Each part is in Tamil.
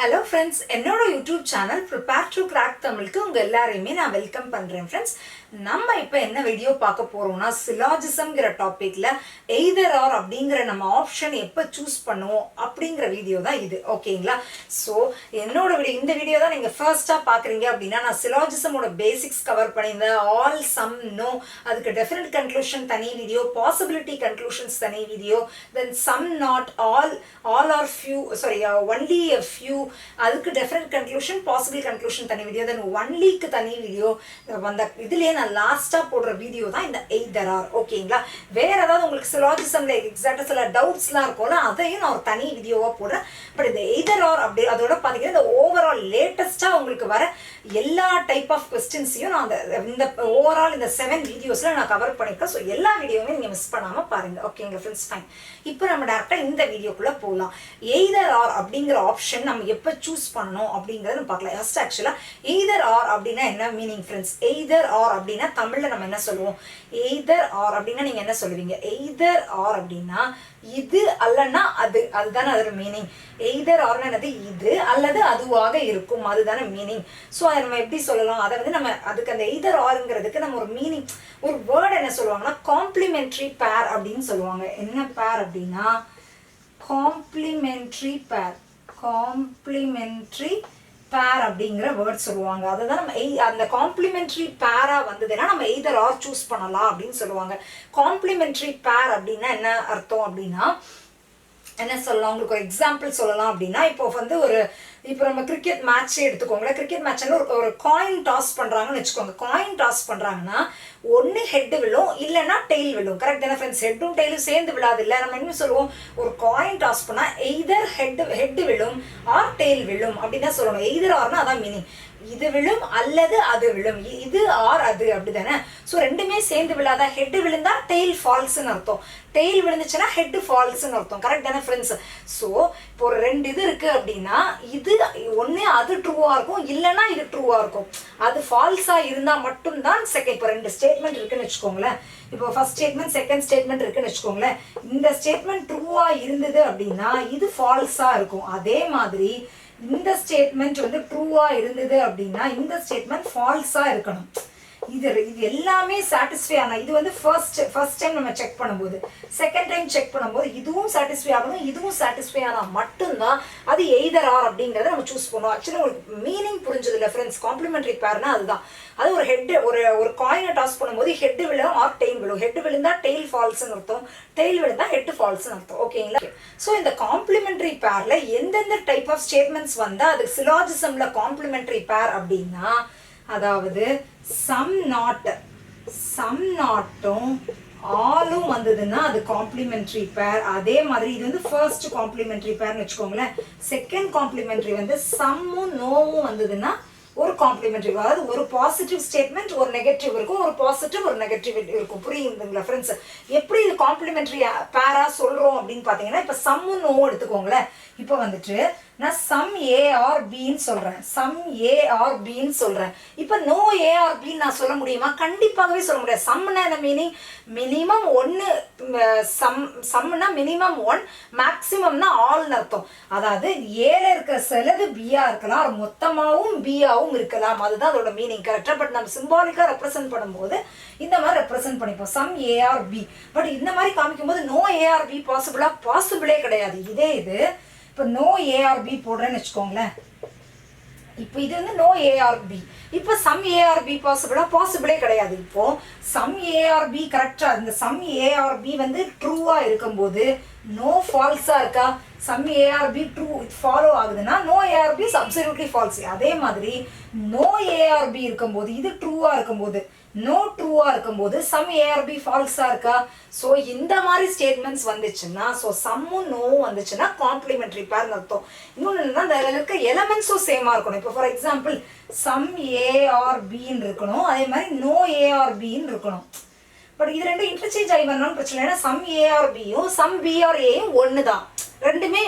Hello friends, என்னோட YouTube channel Prepare to Crack தமிழுக்கு உங்க எல்லாரையுமே நான் வெல்கம் பண்றேன் ஃப்ரெண்ட்ஸ். நம்ம இப்போ என்ன வீடியோ பார்க்க போறோம்னா சிலாஜிசம்ங்கிற டாபிக்ல எய்தர் ஆர் அப்படிங்கிற நம்ம ஆப்ஷன் எப்போ சூஸ் பண்ணுவோம் அப்படிங்கிற வீடியோ தான் இது. ஓகேங்களா? ஸோ என்னோட வீடியோ இந்த வீடியோ தான் நீங்கள் ஃபர்ஸ்டா பார்க்குறீங்க அப்படின்னா நான் சிலாஜிசமோட பேசிக்ஸ் கவர் பண்ணியிருந்தேன். ஆல் சம் நோ, அதுக்கு டெஃபினட் கன்க்ளூஷன் தனி வீடியோ, பாசிபிலிட்டி கன்க்ளூஷன்ஸ் தனி video, then some not all are few only a few, அதுக்கு டெஃபினட் கன்க்ளூஷன் பாசிபிள் கன்க்ளூஷன் தனி வீடியோ, தென் ஒன்லிக்கு தனி வீடியோ. அந்த இதுலேயே நான் லாஸ்ட்டாக போடுற வீடியோ தான் இந்த எய்தர் ஆர். ஓகேங்களா? வேற ஏதாவது உங்களுக்கு சிலாஜிசம்ல எக்ஸாக்டாக சில டவுட்ஸ்லாம் இருக்கும்ல, அதையும் நான் ஒரு தனி வீடியோவாக போடுறேன். பட் இந்த எய்தர் ஆர் அப்படி அதோட பார்த்தீங்கன்னா இந்த ஓவரால் லேட்டஸ்ட்டாக உங்களுக்கு வர எல்லா டைப் ஆஃப் கொஸ்டின்ஸையும் நான் இந்த ஓவரால் இந்த 7 வீடியோஸில் நான் கவர் பண்ணியிருக்கேன். ஸோ எல்லா வீடியோவுமே நீங்கள் மிஸ் பண்ணாமல் பாருங்கள். ஓகேங்க ஃப்ரெண்ட்ஸ், ஃபைன். இப்போ நம்ம டேரெக்டாக இந்த வீடியோக்குள்ளே போகலாம். எய்தர் ஆர் அப்படிங்கிற ஆப்ஷன் நம்ம எப்போ சூஸ் பண்ணணும் அப்படிங்கிறத பார்க்கலாம். ஃபர்ஸ்ட் ஆக்சுவலாக எய்தர் ஆர் அப்படின்னா என்ன மீனிங் ஃப்ரெண்ட்ஸ்? எய்தர் ஆர் அப்படின்னா தமிழில் நம்ம என்ன சொல்லுவோம்? எய்தர் ஆர் அப்படின்னா நீங்கள் என்ன சொல்லுவீங்க? எய்தர் ஆர் அப்படின்னா இது அல்லனா அது, அதுதானே அதோட மீனிங். எய்தர் ஆர்னா என்னது? இது அல்லது அதுவாக இருக்கும், அதுதானே மீனிங். ஸோ அதை நம்ம எப்படி சொல்லலாம்? அதை வந்து நம்ம அதுக்கு அந்த எய்தர் ஆருங்கிறதுக்கு நம்ம ஒரு மீனிங், ஒரு வேர்டு என்ன சொல்லுவாங்கன்னா காம்ப்ளிமெண்ட்ரி பேர் அப்படின்னு சொல்லுவாங்க. என்ன பேர் அப்படின்னா காம்ப்ளிமெண்ட்ரி பேர், காம்ப்ளிமெண்ட்ரி பேர் அப்படிங்கிற வேர்ட் சொல்லுவாங்க. அதுதான் நம்ம அந்த காம்ப்ளிமெண்ட்ரி பேரா வந்ததுன்னா நம்ம எய்தர் ஆர் சூஸ் பண்ணலாம் அப்படின்னு சொல்லுவாங்க. காம்ப்ளிமெண்ட்ரி பேர் அப்படின்னா என்ன அர்த்தம் அப்படின்னா என்ன சொல்லலாம்? உங்களுக்கு ஒரு எக்ஸாம்பிள் சொல்லலாம் அப்படின்னா இப்போ நம்ம கிரிக்கெட் மேட்சே எடுத்துக்கோங்களேன். கிரிக்கெட் மேட்ச்ல ஒரு காயின் டாஸ் பண்ணுறாங்கன்னு வச்சுக்கோங்க. காயின் டாஸ் பண்ணுறாங்கன்னா ஒன்று ஹெட்டு விழும் இல்லைன்னா டெய்ல் விழும். கரெக்ட் தானே ஃப்ரெண்ட்ஸ்? ஹெட்டும் டெய்லும் சேர்ந்து விழாது இல்லை. நம்ம என்ன சொல்லுவோம்? ஒரு காயின் டாஸ் பண்ணால் எய்தர் ஹெட்டு விழும் ஆர் டெய்ல் விழும் அப்படின்னு தான் சொல்லணும். எய்தர் ஆர்னா அதான் மீனிங். இது விழும் அல்லது அது விழும், இது ஆர் அது, அப்படிதானே? ஸோ ரெண்டுமே சேர்ந்து விழாதா? ஹெட் விழுந்தா டெய்ல் ஃபால்ஸ்ன்னு அர்த்தம், டெய்ல் விழுந்துச்சுன்னா ஹெட் ஃபால்ஸ்ன்னு அர்த்தம். கரெக்ட் தானே ஃப்ரெண்ட்ஸ்? ஸோ இப்போ ஒரு 2 இது இருக்கு அப்படின்னா இது ஒன்று அது ட்ரூவா இருக்கும் இல்லைன்னா இது ட்ரூவா இருக்கும். அது ஃபால்ஸா இருந்தா மட்டும்தான் செகண்ட். இப்போ 2 ஸ்டேட்மெண்ட் இருக்குன்னு வச்சுக்கோங்களேன். இப்போ ஃபர்ஸ்ட் ஸ்டேட்மெண்ட் செகண்ட் ஸ்டேட்மெண்ட் இருக்குன்னு வச்சுக்கோங்களேன். இந்த ஸ்டேட்மெண்ட் ட்ரூவா இருந்தது அப்படின்னா இது ஃபால்ஸா இருக்கும். அதே மாதிரி இந்த ஸ்டேட்மெண்ட் வந்து ட்ரூவா இருந்தது அப்படின்னா இந்த ஸ்டேட்மெண்ட் ஃபால்ஸா இருக்கணும். இது எல்லாமே சாட்டிஸ்ஃபை ஆனா இது வந்து ஃபர்ஸ்ட் டைம் நம்ம செக் பண்ணும்போது, செகண்ட் டைம் செக் பண்ணும்போது இதுவும் சாட்டிஸ்ஃபை ஆகணும் இதுவும் சாட்டிஸ்ஃபை ஆனால் மட்டும்தான் அது எய்தர் ஆர் அப்படிங்கிறத நம்ம சூஸ் பண்ணுவோம். ஆக்சுவலி உங்களுக்கு மீனிங் புரிஞ்சது இல்லை ஃப்ரெண்ட்ஸ்? காம்ப்ளிமெண்ட்ரி பேர்னா அதுதான். அது ஒரு ஹெட் ஒரு காயினை டாஸ் பண்ணும்போது ஹெட் விழும் ஆர் டெய்ல் விழும். ஹெட் விழுந்தா டெய்ல் ஃபால்ஸ்ன்னு அர்த்தம், டெய்ல் விழுந்தா ஹெட் ஃபால்ஸ்ன்னு அர்த்தம். ஓகேங்களா? ஸோ இந்த காம்ப்ளிமெண்ட்ரி பேர்ல எந்தெந்த டைப் ஆஃப் ஸ்டேட்மெண்ட்ஸ் வந்தா அது சிலாஜிசம்ல காம்ப்ளிமெண்ட்ரி பேர் அப்படின்னா, அதாவது சம் நாட்டும் ஆலும் வந்ததுன்னா அது காம்ப்ளிமெண்ட்ரி பேர். அதே மாதிரி இது வந்து ஃபர்ஸ்ட் காம்ப்ளிமெண்ட்ரி பேர்னு வச்சுக்கோங்களேன். செகண்ட் காம்ப்ளிமெண்ட்ரி வந்து சம்மும் நோவும் வந்ததுன்னா ஒரு காம்ப்ளிமெண்ட்ரி. அதாவது ஒரு பாசிட்டிவ் ஸ்டேட்மெண்ட் ஒரு நெகட்டிவ் இருக்கும், ஒரு பாசிட்டிவ் ஒரு நெகட்டிவ் இருக்கும். புரியுதுங்களா ஃப்ரெண்ட்ஸ்? எப்படி இது காம்ப்ளிமெண்ட்ரி பேரா சொல்றோம் அப்படின்னு பாத்தீங்கன்னா, இப்ப சம்மு நோ எடுத்துக்கோங்களேன். இப்போ வந்துட்டு நான் சம் ஏ ஆர் பின்னு சொல்றேன், சம் ஏ ஆர் பின்னு சொல்றேன். இப்போ நோ ஏ ஆர் பின்னு நான் சொல்ல முடியுமா? கண்டிப்பாகவே சொல்ல முடியாது. சம்னா என்ன மீனிங்? மினிமம் 1, சம்னா மினிமம் 1, மேக்சிமம்னா ஆல்னு அர்த்தம். அதாவது ஏல இருக்கிற சிலது பியா இருக்கலாம், மொத்தமாகவும் பியாவும் இருக்கலாம். அதுதான் அதோட மீனிங். கரெக்டா? பட் நம்ம சிம்பாலிக்கா ரெப்ரசென்ட் பண்ணும்போது இந்த மாதிரி ரெப்ரசென்ட் பண்ணிப்போம், some A are B. But இந்த மாதிரி காமிக்கும் போது நோ ஏ ஆர் பி பாசிபிளே கிடையாது. இதே இது இப்போ நோ ஏஆர்பி போடுறேன்னு வச்சுக்கோங்களேன். இப்போ இது வந்து நோ ஏஆர்பி. இப்போ சம் ஏஆர்பி பாசிபிளே கிடையாது. இப்போ சம் ஏஆர்பி கரெக்டா, இந்த சம் ஏஆர்பி வந்து ட்ரூவா இருக்கும்போது நோ ஃபால்ஸா இருக்கா? சம் ஏஆர்பி ட்ரூ ஃபாலோ ஆகுதுன்னா no A are B is absolutely false. அதே மாதிரி நோ ஏஆர்பி இருக்கும்போது இது ட்ரூவா இருக்கும்போது நோ ட்ரூவா இருக்கும்போது சம் ஏஆர்பி ஃபால்ஸா இருக்கா? ஸோ இந்த மாதிரி ஸ்டேட்மெண்ட்ஸ் வந்துச்சுன்னா, ஸோ சம்மும் நோவும் வந்துச்சுன்னா காம்ப்ளிமெண்ட்ரி பேர்னு அர்த்தம். இன்னொன்று என்னன்னா அதில் இருக்க எலமெண்ட்ஸும் சேமா இருக்கணும். இப்போ ஃபார் எக்ஸாம்பிள் சம் ஏஆர்பின்னு இருக்கணும், அதே மாதிரி நோ ஏஆர்பின்னு இருக்கணும். பட் இது ரெண்டும் இன்டர்சேஞ்ச் ஆகி வரணும்னு பிரச்சனை. ஏன்னா சம் ஏஆர்பியும் சம் பிஆர்ஏயும் ஒன்று தான், ரெண்டுமே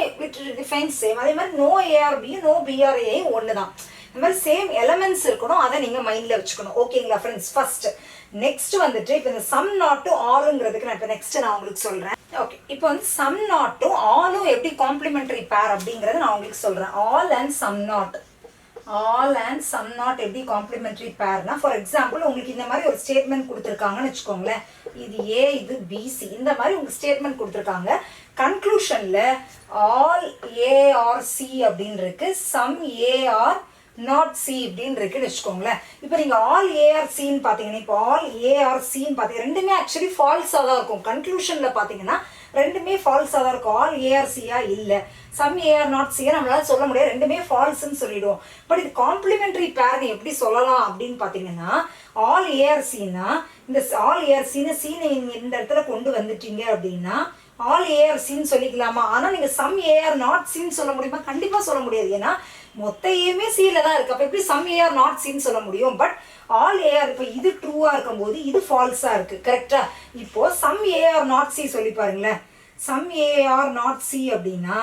டிஃபைன்ஸ் சேம். அதே மாதிரி நோ ஏஆர்பியும் நோ பிஆர்ஏயும் ஒன்று தான். இந்த மாதிரி சேம் எலமெண்ட்ஸ் இருக்கணும், அதை நீங்கள் மைண்டில் வச்சுக்கணும். ஓகேங்களா ஃப்ரெண்ட்ஸ்? ஃபர்ஸ்ட் நெக்ஸ்ட் வந்துட்டு இப்போ இந்த சம் நாட்டும் ஆலுங்கிறதுக்கு நான் இப்போ நெக்ஸ்ட் நான் உங்களுக்கு சொல்றேன். ஓகே, இப்போ வந்து சம் நாட்டும் ஆலும் எப்படி காம்ப்ளிமெண்டரி பேர் அப்படிங்கறத நான் உங்களுக்கு சொல்றேன். All and some not, all and some not எப்படி காம்ப்ளிமெண்டரி பேர்னா, ஃபார் எக்ஸாம்பிள் உங்களுக்கு இந்த மாதிரி ஒரு ஸ்டேட்மெண்ட் கொடுத்துருக்காங்கன்னு வச்சுக்கோங்களேன். இது ஏ, இது பிசி, இந்த மாதிரி உங்களுக்கு ஸ்டேட்மெண்ட் கொடுத்துருக்காங்க. கன்க்ளூஷன்ல ஆல் ஏ ஆர் சி அப்படின்னு இருக்கு, some A are not C அப்படின்னு இருக்குன்னு வச்சுக்கோங்களேன். இப்போ நீங்கள் ஆல் ஏஆர்சின்னு பார்த்தீங்கன்னா, இப்போ ஆல் ஏஆர்சின்னு பார்த்தீங்கன்னா ரெண்டுமே ஆக்சுவலி ஃபால்ஸாக தான் இருக்கும். கன்க்ளூஷனில் பார்த்தீங்கன்னா ரெண்டுமே ஃபால்ஸாக தான் இருக்கும். ஆல் ஏஆர்சியா இல்லை, சம் ஏஆர் நாட் சியா நம்மளால சொல்ல முடியாது, ரெண்டுமே ஃபால்ஸ்ன்னு சொல்லிடுவோம். பட் இது காம்ப்ளிமெண்டரி பேர்னு எப்படி சொல்லலாம் அப்படின்னு பார்த்தீங்கன்னா, ஆல் ஏஆர்சின்னா இந்த ஆல் ஏஆர்சின்னு சீனை இந்த இடத்துல கொண்டு வந்துட்டீங்க அப்படின்னா ஆல் ஏஆர்சின்னு சொல்லிக்கலாமா? ஆனால் நீங்கள் சம் ஏஆர் நாட் சின்னு சொல்ல முடியுமா? கண்டிப்பாக சொல்ல முடியாது. ஏன்னா மொத்த ஏமே சில தான் இருக்கு. அப்போ எப்படி சம் ஏஆர் நாட் சின்னு சொல்ல முடியும்? பட் ஆல் ஏஆர், இப்போ இது ட்ரூவா இருக்கும்போது இது ஃபால்ஸா இருக்கு, கரெக்டா? இப்போ சம் ஏஆர் நாட் சி சொல்லி பாருங்களேன். சம் ஏஆர் நாட் சி அப்படின்னா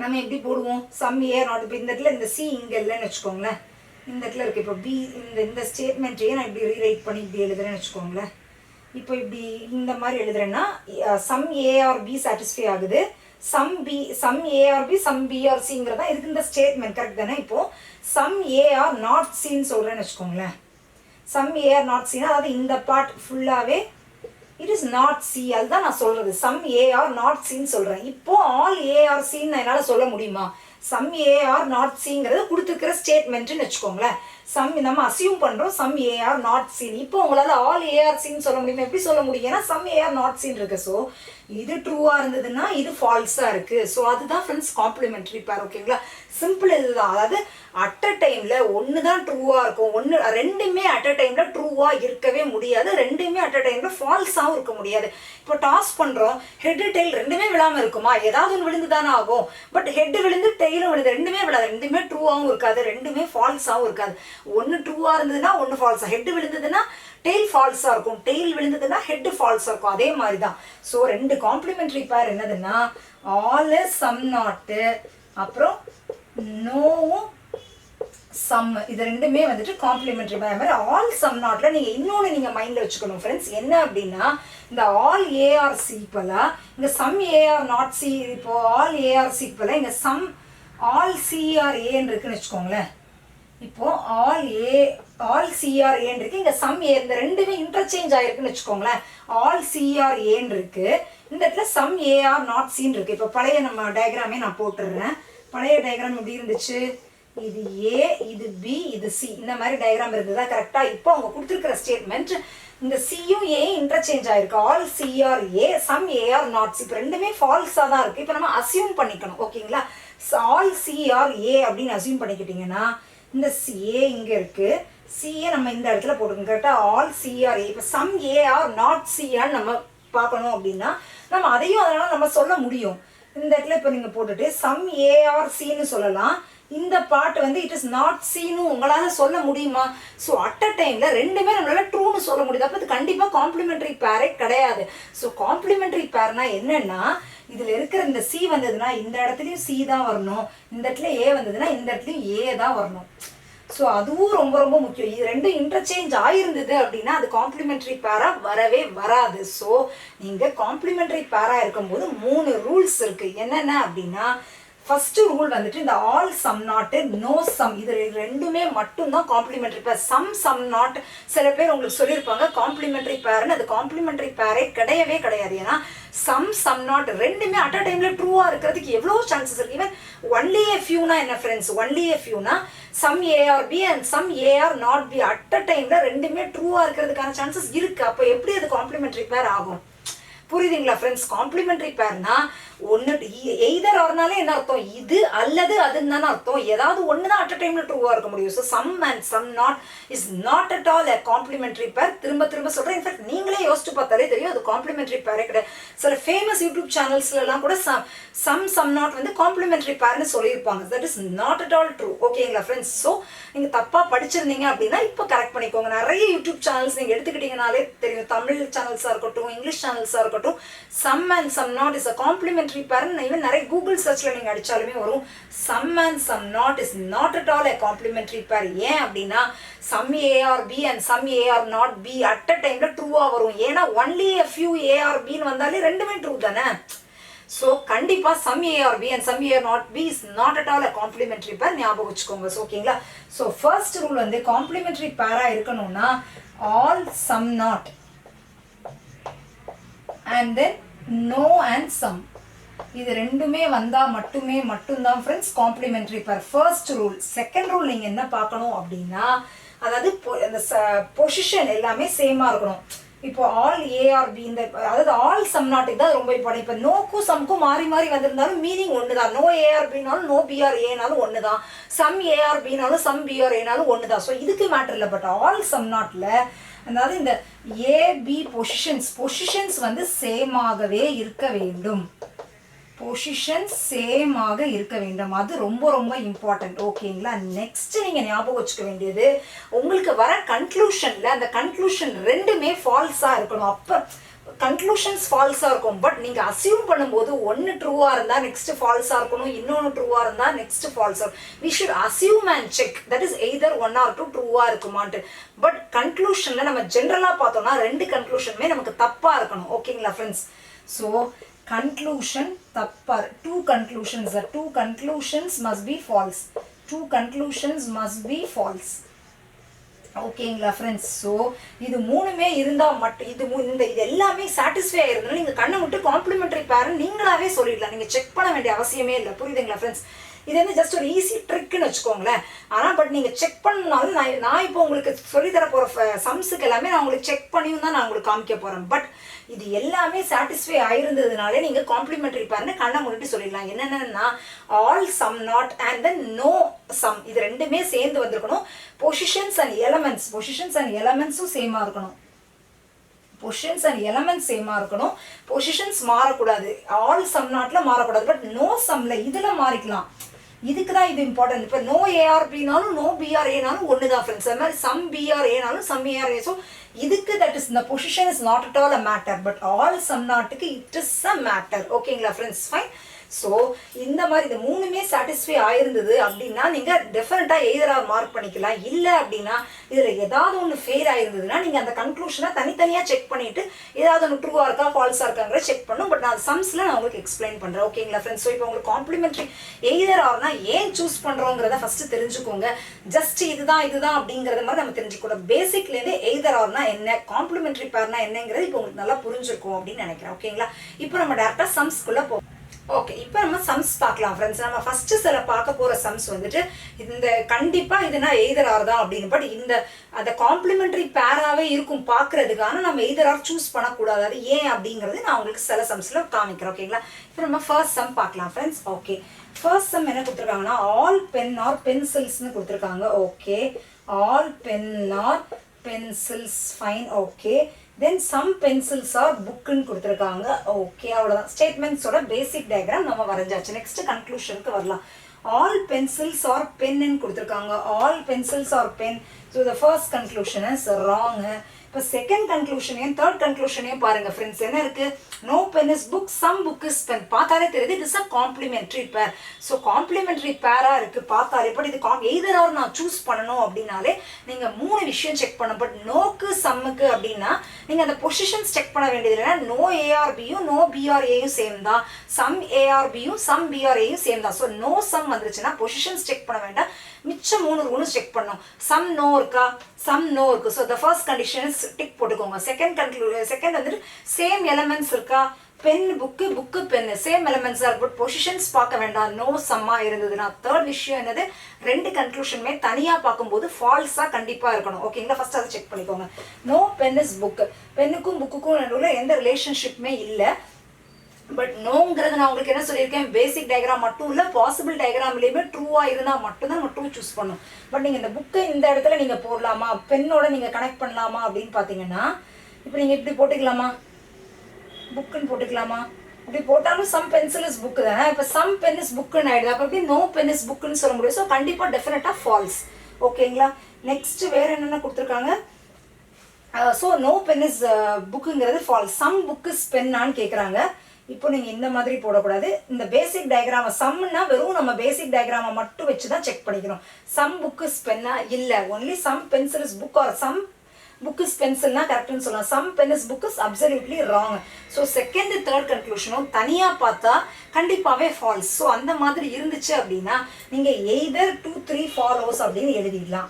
நம்ம எப்படி போடுவோம்? சம் ஏஆர் நாட், இப்போ இந்த இடத்துல இந்த சி இங்க இல்லைன்னு வச்சுக்கோங்களேன், இந்த இடத்துல இருக்கு. இப்போ பி, இந்த ஸ்டேட்மெண்ட்டையே நான் இப்படி ரீரைட் பண்ணி இப்படி எழுதுறேன்னு வச்சுக்கோங்களேன். இப்போ இப்படி இந்த மாதிரி எழுதுறேன்னா some A are B satisfy ஆகுது, some A are B some B are சிங்கிறதா இதுக்கு இந்த ஸ்டேட்மெண்ட், கரெக்ட் தானே? இப்போ சம் ஏ ஆர் நாட் சின்னு சொல்றேன்னு வச்சுக்கோங்களேன். சம் ஏ ஆர் நாட் சின்னா அதாவது இந்த பார்ட் ஃபுல்லாவே இட் இஸ் நாட் சி, அதுதான் நான் சொல்றது. சம் ஏ ஆர் நாட் சின்னு சொல்றேன். இப்போ ஆல் ஏ ஆர் சின்னு என்னால் சொல்ல முடியுமா? சம் ஏ ஆர் நாட் சிங்கிறது கொடுத்துருக்கிற ஸ்டேட்மெண்ட்னு வச்சுக்கோங்களேன். சம் நம்ம அசியூம் பண்றோம் சம் ஏ ஆர் நாட் சின். இப்போ உங்களால ஆல் ஏ ஆர் சின்னு சொல்ல முடியுமா? எப்படி சொல்ல முடியும்? ஏன்னா சம் ஏ ஆர் நாட் சின் இருக்கு. ஸோ இது ட்ரூவா இருந்ததுன்னா இது ஃபால்ஸா இருக்கு. ஸோ அதுதான் ஃப்ரெண்ட்ஸ் காம்ப்ளிமெண்டரி பேர். ஓகேங்களா? சிம்பிள் இதுதான். அதாவது அட் அ டைம்ல ஒன்று தான் ட்ரூவா இருக்கும், ரெண்டுமே அட் அ டைம்ல ட்ரூவா இருக்கவே முடியாது, ரெண்டுமே அட் அ டைம்ல ஃபால்ஸாகவும் இருக்க முடியாது. இப்போ டாஸ் பண்றோம், ஹெட் டெயில் ரெண்டுமே விழாம இருக்குமா? ஏதாவது ஒன்று விழுந்து தானே ஆகும். பட் ஹெட் விழுந்து டெயிலும் விழுந்து ரெண்டுமே விழாது, ரெண்டுமே ட்ரூவாகவும் இருக்காது, ரெண்டுமே ஃபால்ஸாகவும் இருக்காது. ஒன்று ட்ரூவா இருந்ததுன்னா ஒன்று ஃபால்ஸா, ஹெட் விழுந்ததுன்னா டெயில் ஃபால்ஸா இருக்கும், டெயில் விழுந்ததுன்னா ஹெட் ஃபால்ஸா இருக்கும். அதே மாதிரி தான். ஸோ ரெண்டு காம்ப்ளிமெண்டரி பேர் என்னதுன்னா ஆல் சம் நாட்டு அப்புறம் நோவும் சம், இது ரெண்டுமே வந்துட்டு காம்ப்ளிமெண்டரி பேர். மாதிரி ஆல் சம் நாட்ல நீங்க இன்னொன்று நீங்க மைண்ட்ல வச்சுக்கணும் ஃப்ரெண்ட்ஸ். என்ன அப்படின்னா இந்த ஆல் ஏஆர் சி போல இந்த சம் ஏஆர் நாட் சி, இப்போ ஆல் ஏஆர் சி போல இங்க சம் ஆல் சிஆர் ஏன்னு இருக்குன்னு வச்சுக்கோங்களேன். இப்போ ஆல் சிஆர் ஏன்னு இருக்கு, இங்க சம் ஏ, இந்த ரெண்டுமே இன்டர்சேஞ்ச் ஆயிருக்குன்னு வச்சுக்கோங்களேன். ஆல் சிஆர் ஏன்னு இருக்கு, இந்த இடத்துல சம் ஏஆர் நாட் சின்னு இருக்கு. இப்போ பழைய நம்ம டயக்ராமே நான் போட்டுடுறேன். பழைய டயக்ராம் எப்படி இருந்துச்சு? இது ஏ, இது பி, இது சி, இந்த மாதிரி டயக்ராம் இருந்ததா? கரெக்டா? இப்போ அவங்க கொடுத்துருக்கிற ஸ்டேட்மெண்ட் இந்த சியும் ஏ இன்டர்சேஞ்ச் ஆயிருக்கு. All C are A some A are not C, இப்போ ரெண்டுமே ஃபால்ஸா தான் இருக்கு. இப்போ நம்ம அசியூம் பண்ணிக்கணும். ஓகேங்களா? ஆல் சிஆர் ஏ அப்படின்னு அசியூம் பண்ணிக்கிட்டீங்கன்னா இந்த ஏ இங்க இருக்கு, சிஏ நம்ம இந்த இடத்துல போட்டுக்கணும். கரெக்டா? ஆல் சிஆர் ஏ. இப்போ சம் ஏஆர் நாட் சிஆன்னு நம்ம பார்க்கணும் அப்படின்னா நம்ம அதையும் அதனால நம்ம சொல்ல முடியும். இந்த இடத்துல இப்போ நீங்க போட்டுட்டு சம் ஏஆர் சின்னு சொல்லலாம். இந்த பார்ட் வந்து இட் இஸ் நாட் சீனு உங்களால சொல்ல முடியுமா? ஸோ அட் அ டைம்ல ரெண்டுமே நம்மளால ட்ரூன்னு சொல்ல முடியுது. அப்போ இது கண்டிப்பா காம்ப்ளிமெண்டரி பேரே கிடையாது. ஸோ காம்ப்ளிமெண்டரி பேர்னா என்னன்னா இதுல இருக்கிற இந்த சி வந்ததுன்னா இந்த இடத்துலயும் சி தான் வரணும், இந்த இடத்துல ஏ வந்ததுன்னா இந்த இடத்துலயும் ஏ தான் வரணும். ஸோ அதுவும் ரொம்ப ரொம்ப முக்கியம். இது ரெண்டும் இன்டர்சேஞ்ச் ஆயிருந்தது அப்படின்னா அது காம்ப்ளிமெண்டரி பேரா வரவே வராது. ஸோ நீங்க காம்ப்ளிமெண்டரி பேரா இருக்கும்போது 3 ரூல்ஸ் இருக்கு. என்னென்ன அப்படின்னா ஃபர்ஸ்ட் ரூல் வந்துட்டு இந்த all some not no some, இது ரெண்டுமே மட்டும்தான் காம்ப்ளிமெண்டரி பேர். சம் நாட் சில பேர் உங்களுக்கு சொல்லியிருப்பாங்க காம்ப்ளிமெண்டரி பேர்னு, அது காம்ப்ளிமெண்டரி பேரே கிடையவே கிடையாது. ஏன்னா சம் நாட் ரெண்டுமே அட் அ டைம்ல ட்ரூவா இருக்கிறதுக்கு எவ்வளோ சான்சஸ் இருக்கு. ஈவன் ஒன்லி எ ஃபியூனா என்ன ஃப்ரெண்ட்ஸ், ஒன்லி எ ஃபியூனா some A are B and some A are not B at a டைம்ல ரெண்டுமே ட்ரூவா இருக்கிறதுக்கான சான்சஸ் இருக்கு. அப்போ எப்படி அது காம்ப்ளிமெண்டரி பேர் ஆகும்? புரியுதுங்களா ஃப்ரெண்ட்ஸ்? காம்ப்ளிமெண்டரி பேர்னா ஒன்று எய்தர் ஆர்னாலே என்ன அர்த்தம்? இது அல்லது அதுன்னு தானே அர்த்தம். ஏதாவது ஒன்று தான் அட் அ டைம்ல ட்ரூவா இருக்க முடியும். So some and some not is not at all a complementary pair. திரும்ப திரும்ப சொல்றேன். இன்ஃபேக்ட் நீங்களே யோசிச்சு பார்த்தாலே தெரியும் அது காம்ப்ளிமெண்டரி பேரே கிடையாது. சில ஃபேமஸ் யூடியூப் சேனல்ஸ்லாம் கூட சம் நாட் வந்து காம்ப்ளிமெண்டரி பேர்னு சொல்லியிருப்பாங்க. That is not at all true. ஓகேங்களா ஃப்ரெண்ட்ஸ்? ஸோ நீங்க தப்பா படிச்சிருந்தீங்க அப்படின்னா இப்போ கரெக்ட் பண்ணிக்கோங்க. நிறைய யூடியூப் சேனல்ஸ் நீங்க எடுத்துக்கிட்டீங்கனாலே தெரியும். தமிழ் சேனல்ஸா இருக்கட்டும், இங்கிலீஷ் சேனல்ஸா இருக்கட்டும், some and some not is a complementary பேர்னு ஈவன் நிறைய கூகுள் சர்ச்சில் நீங்கள் அடித்தாலுமே வரும். Some and some not is not at all a complementary pair. ஏன் அப்படின்னா some A are B and some A are not B at a டைமில் ட்ரூவாக வரும். ஏன்னா ஒன்லி a few ஏ ஆர் பின்னு வந்தாலே ரெண்டுமே ட்ரூ தானே. ஸோ கண்டிப்பாக some A are B and some A are not B is not at all a complementary pair. ஞாபகம் வச்சுக்கோங்க. ஸோ ஓகேங்களா. ஸோ ஃபர்ஸ்ட் ரூல் வந்து காம்ப்ளிமெண்ட்ரி பேராக இருக்கணும்னா all some not and then no and some இது ரெண்டுமே வந்தால் மட்டும்தான் friends complementary pair. First rule. Second rule நீங்கள் என்ன பார்க்கணும் அப்படின்னா அதாவது அந்த பொசிஷன் எல்லாமே சேமாக இருக்கணும். இப்போ ஆல் ஏஆர்பி இந்த அதாவது ஆல் சம் நாட்டுக்கு தான் ரொம்ப இம்பார்ட்டன். இப்போ நோக்கும் சம்க்கும் மாறி மாறி வந்திருந்தாலும் மீனிங் ஒன்று தான். நோ ஏஆர்பினாலும் நோ பிஆர்ஏனாலும் ஒன்று தான். சம் ஏஆர்பினாலும் சம் பிஆர்ஏனாலும் ஒன்று தான். ஸோ இதுக்கு மேட்டர் இல்லை. பட் ஆல் சம் நாட்டில் அதாவது இந்த ஏபி பொசிஷன்ஸ் வந்து சேமாகவே இருக்க வேண்டும். பொசிஷன் சேமாக இருக்க வேண்டும். அது ரொம்ப ரொம்ப இம்பார்ட்டன்ட். ஓகேங்களா. நெக்ஸ்ட் நீங்கள் ஞாபகம் வச்சுக்க வேண்டியது உங்களுக்கு வர கன்க்ளூஷனில் அந்த கன்க்ளூஷன் ரெண்டுமே ஃபால்ஸாக இருக்கணும். அப்போ கன்க்ளூஷன்ஸ் ஃபால்ஸாக இருக்கும். பட் நீங்கள் அசியூம் பண்ணும்போது ஒன்று ட்ரூவாக இருந்தால் நெக்ஸ்ட் ஃபால்ஸாக இருக்கணும், இன்னொன்று ட்ரூவாக இருந்தால் நெக்ஸ்ட் ஃபால்ஸாக. We should assume and check that is either 1 or 2 ட்ரூவாக இருக்குமான்ட்டு. பட் கன்க்ளூஷனில் நம்ம ஜென்ரலாக பார்த்தோம்னா ரெண்டு கன்க்ளூஷனுமே நமக்கு தப்பாக இருக்கணும். ஓகேங்களா ஃப்ரெண்ட்ஸ். ஸோ conclusion தப்பா. two conclusions must be false. ஓகேங்களா ஃப்ரெண்ட்ஸ். ஸோ இது மூணுமே இருந்தால் மட்டும் இது எல்லாமே சாட்டிஸ்ஃபை ஆயிருந்தா நீங்கள் கண்ணை விட்டு காம்ப்ளிமெண்ட்ரி பேரண்ட் நீங்களாவே சொல்லிடலாம். நீங்கள் செக் பண்ண வேண்டிய அவசியமே இல்லை. புரியுதுங்களா ஃப்ரெண்ட்ஸ். இது வந்து ஜஸ்ட் ஒரு ஈஸி ட்ரிக்குன்னு வச்சுக்கோங்களேன். ஆனால் பட் நீங்கள் செக் பண்ணாலும் நான் இப்போ உங்களுக்கு சொல்லித்தர போகிற சம்ஸுக்கு எல்லாமே நான் உங்களுக்கு செக் பண்ணியும் தான் நான் உங்களுக்கு காமிக்க போகிறேன். பட் இது எல்லாமே சாட்டிஸ்ஃபை ஆயிருந்ததுனாலே நீங்கள் காம்ப்ளிமெண்ட்ரி பேர்னு கண்ணை மூடிட்டு சொல்லிடலாம். என்னென்னா all some not and then no some இது ரெண்டுமே சேர்ந்து வந்திருக்கணும். பொசிஷன்ஸ் அண்ட் எலமெண்ட்ஸும் சேமாக இருக்கணும். பொசிஷன்ஸ் மாறக்கூடாது. ஆல் சம் நாட்டில் மாறக்கூடாது. பட் நோ சம்மில் இதில் மாறிக்கலாம். இதுக்கு தான் இது இம்பார்ட்டன்ட். இப்போ நோ ஏஆர்பினாலும் நோ பிஆர்ஏனாலும் ஒன்று தான் ஃப்ரெண்ட்ஸ். அது மாதிரி சம் பிஆர்ஏனாலும் சம் ஏஆர்ஏ. ஸோ இதுக்கு தட் இஸ் இந்த position is not at all a matter. But all some நாட்டுக்கு இட் இஸ் அ மேட்டர். ஓகேங்களா ஃப்ரெண்ட்ஸ். ஃபைன். ஸோ இந்த மாதிரி இந்த மூணுமே சாட்டிஸ்ஃபை ஆயிருந்தது அப்படின்னா நீங்கள் டெஃபினட்டாக எய்தராக மார்க் பண்ணிக்கலாம். இல்லை அப்படின்னா இதில் ஏதாவது ஒன்று ஃபெயில் ஆயிருந்ததுன்னா நீங்கள் அந்த கன்க்ளூஷனை தனித்தனியாக செக் பண்ணிவிட்டு ஏதாவது ஒன்று ட்ரூவாக இருக்கா ஃபால்ஸாக இருக்காங்கிற செக் பண்ணும். பட் நான் சம்ஸில் நான் உங்களுக்கு எக்ஸ்பிளைன் பண்ணுறேன். ஓகேங்களா ஃப்ரெண்ட்ஸ். ஸோ இப்போ உங்களுக்கு காம்ப்ளிமெண்ட்ரி எய்தராகனா ஏன் சூஸ் பண்ணுறோங்கிறத ஃபஸ்ட்டு தெரிஞ்சுக்கோங்க. ஜஸ்ட் இதுதான் அப்படிங்கிறத மாதிரி நம்ம தெரிஞ்சுக்கணும். பேசிக்லேருந்தே எய்தராகனா என்ன, காம்ப்ளிமெண்ட்ரி பேர்னா என்னங்கிறது இப்போ உங்களுக்கு நல்லா புரிஞ்சிருக்கும் அப்படின்னு நினைக்கிறேன். ஓகேங்களா. இப்போ நம்ம டேரெக்டாக சம்ஸ்குள்ளே போவோம். ஓகே. இப்போ நம்ம சம்ஸ் பார்க்கலாம் ஃப்ரெண்ட்ஸ். நம்ம ஃபர்ஸ்ட் சில பார்க்க போகிற சம்ஸ் வந்துட்டு இந்த கண்டிப்பாக இதுனா எய்தரார் தான் அப்படின்னு. பட் அந்த காம்ப்ளிமெண்ட்ரி பேராகவே இருக்கும் பார்க்கறதுக்கான நம்ம எய்தரார் சூஸ் பண்ணக்கூடாது. அது ஏன் அப்படிங்கிறது நான் உங்களுக்கு சில சம்ஸில் காமிக்கிறேன். ஓகேங்களா. இப்போ நம்ம ஃபர்ஸ்ட் சம் பார்க்கலாம் ஃப்ரெண்ட்ஸ். ஓகே. ஃபர்ஸ்ட் சம் என்ன கொடுத்துருக்காங்கன்னா ஆல் பென் ஆர் பென்சில்ஸ்னு கொடுத்துருக்காங்க. Okay. All pen are pencils. Fine. Okay. Then some pencils are புக்குன்னு கொடுத்துருக்காங்க. ஓகே. அவ்வளோதான். ஸ்டேட்மெண்ட்ஸோட பேசிக் டயக்ராம் நம்ம வரைஞ்சாச்சு. நெக்ஸ்ட் கன்க்ளூஷனுக்கு வரலாம். ஆல் பென்சில்ஸ் ஆர் பென்னு கொடுத்துருக்காங்க. All pencils are pen. So the first conclusion is wrong. இப்போ செகண்ட் கன்க்ளூஷனையும் தேர்ட் கன்க்ளூஷனையும் பாருங்க ஃப்ரெண்ட்ஸ். என்ன இருக்கு? No pen is book, some book is pen. பார்த்தாலே தெரியுது it is a complementary pair. So complementary பேரா இருக்கு பார்த்தாலே. பட் இது எய்தராக நான் சூஸ் பண்ணணும் அப்படின்னாலே நீங்க 3 விஷயம் செக் பண்ணணும். பட் நோக்கு சம்முக்கு அப்படின்னா நீங்க அந்த பொசிஷன்ஸ் செக் பண்ண வேண்டியது இல்லைன்னா நோ ஏஆர்பியும் நோ பிஆர்ஏயும் சேம் தான். சம் ஏஆர்பியும் சம் பிஆர்ஏயும் சேம் தான். ஸோ நோ சம் வந்துருச்சுன்னா பொசிஷன்ஸ் செக் பண்ண வேண்டாம். மிச்சம் 3 ரூல்ஸ் செக் பண்ணணும். சம் நோ இருக்கா, சம் நோ இருக்கு. So the first condition tick போட்டுக்கோங்க. செகண்ட் வந்துட்டு சேம் எலமெண்ட்ஸ் இருக்கா, பென் புக்கு பென்னு சேம் எலமெண்ட்ஸாக இருக்கு. பட் பொசிஷன்ஸ் பார்க்க வேண்டாம். நோ சம்மா இருந்ததுன்னா. தேர்ட் விஷயம் என்னது? 2 கன்க்ளூஷனுமே தனியாக பார்க்கும்போது ஃபால்ஸாக கண்டிப்பாக இருக்கணும். ஓகேங்களா. ஃபர்ஸ்ட் அதை செக் பண்ணிக்கோங்க. No pen is book. பென்னுக்கும் புக்குக்கும் நடுவில் எந்த ரிலேஷன்ஷிப்புமே இல்லை. பட் நோங்கிறது நான் உங்களுக்கு என்ன சொல்லியிருக்கேன்? பேசிக் டயக்ராம் மட்டும் இல்லை, பாசிபிள் டயக்ராம்லேயுமே ட்ரூவாக இருந்தால் மட்டும்தான் நம்ம ட்ரூ சூஸ் பண்ணணும். பட் நீங்கள் இந்த புக்கை இந்த இடத்துல நீங்கள் போடலாமா, பென்னோட நீங்கள் கனெக்ட் பண்ணலாமா அப்படின்னு பார்த்தீங்கன்னா இப்போ நீங்கள் இப்படி போட்டுக்கலாமா, புக்குன்னு போட்டுக்கலாமா? இப்படி போட்டாலும் சம் பென்சில் இஸ் புக்கு தானே. இப்போ சம் பென் இஸ் புக்குன்னு ஆகிடுது. அப்போ எப்படி நோ பென் இஸ் புக்குன்னு சொல்ல முடியும்? ஸோ கண்டிப்பாக டெஃபினட்டாக ஃபால்ஸ். ஓகேங்களா. நெக்ஸ்ட் வேறு என்னென்ன கொடுத்துருக்காங்க? ஸோ நோ பென் இஸ் புக்குங்கிறது ஃபால்ஸ். சம் புக் இஸ் பென்னான்னு கேட்குறாங்க. இப்போ நீங்கள் இந்த மாதிரி போடக்கூடாது. இந்த பேசிக் டயக்ராமை சம்னா வெறும் நம்ம பேசிக் டயக்ராமை மட்டும் வச்சு தான் செக் பண்ணிக்கிறோம். சம் புக் இஸ் பென்னா இல்லை, only some pencil is book or some book is பென்சில்னா கரெக்ட்னு சொல்லலாம். Some pen is book is absolutely wrong. So second third கன்க்ளூஷனும் தனியாக பார்த்தா கண்டிப்பாகவே ஃபால்ஸ். ஸோ அந்த மாதிரி இருந்துச்சு அப்படின்னா நீங்கள் எய்தர் 2 3 ஃபாலோஸ் அப்படின்னு எழுதிடலாம்.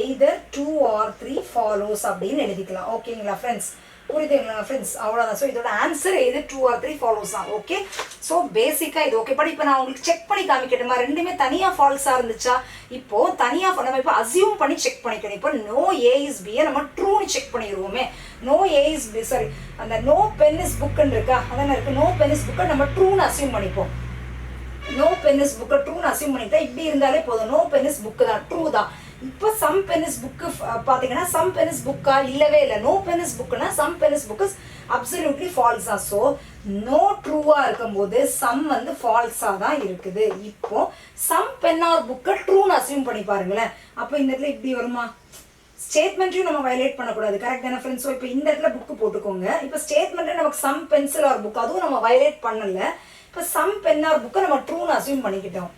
எய்தர் 2 or 3 ஃபாலோஸ் அப்படின்னு எழுதிக்கலாம். ஓகேங்களா ஃப்ரெண்ட்ஸ்? புரியுதுங்களா ஃப்ரெண்ட்ஸ்? அவ்வளோதான். ஸோ இதோட ஆன்சர் எய்தர் 2 or 3 ஃபாலோஸ் தான். ஓகே, ஸோ பேசிக்காக இது ஓகே. பட் இப்போ நான் உங்களுக்கு செக் பண்ணி காமிக்கட்டுமா? ரெண்டுமே தனியாக ஃபால்ஸாக இருந்துச்சா? இப்போ தனியாக நம்ம இப்போ அசியூம் பண்ணி செக் பண்ணிக்கணும். இப்போ நோ ஏ இஸ் பியை நம்ம ட்ரூன்னு செக் பண்ணிடுவோமே. No A is B, sorry, அந்த நோ பென் இஸ் புக்குன்னு இருக்கா, அதான இருக்குது. நோ பென் இஸ் புக்கை நம்ம ட்ரூன்னு அசியூம் பண்ணிப்போம். நோ பென் இஸ் புக்கை ட்ரூன்னு அசியூம் பண்ணிட்டா இப்படி இருந்தாலே போதும். நோ பென் இஸ் புக்கு தான், ட்ரூ தான். இப்போ சம் பென் இஸ் புக்கு பார்த்தீங்கன்னா சம் பென் இஸ் புக்கா இல்லவே இல்லை. நோ பென் இஸ் புக்குனா some pen is book absolutely ஃபால்ஸா. ஸோ நோ ட்ரூவாக இருக்கும்போது சம் வந்து ஃபால்ஸாக தான் இருக்குது. இப்போ சம் பென் ஆர் புக்கை ட்ரூன்னு அசியூம் பண்ணி பாருங்களேன். அப்போ இந்த இடத்துல இப்படி வருமா? ஸ்டேட்மெண்ட்டையும் நம்ம வயலேட் பண்ணக்கூடாது. கரெக்ட் தானே ஃப்ரெண்ட்ஸ்? ஸோ இப்போ இந்த இடத்துல புக்கு போட்டுக்கோங்க. இப்போ ஸ்டேட்மெண்ட்டை நமக்கு சம் பென்சில் ஆர் புக் அதுவும் நம்ம வயலேட் பண்ணல. இப்போ சம் பென் ஆர் புக்கை நம்ம ட்ரூன்னு அசியூம் பண்ணிக்கிட்டோம்.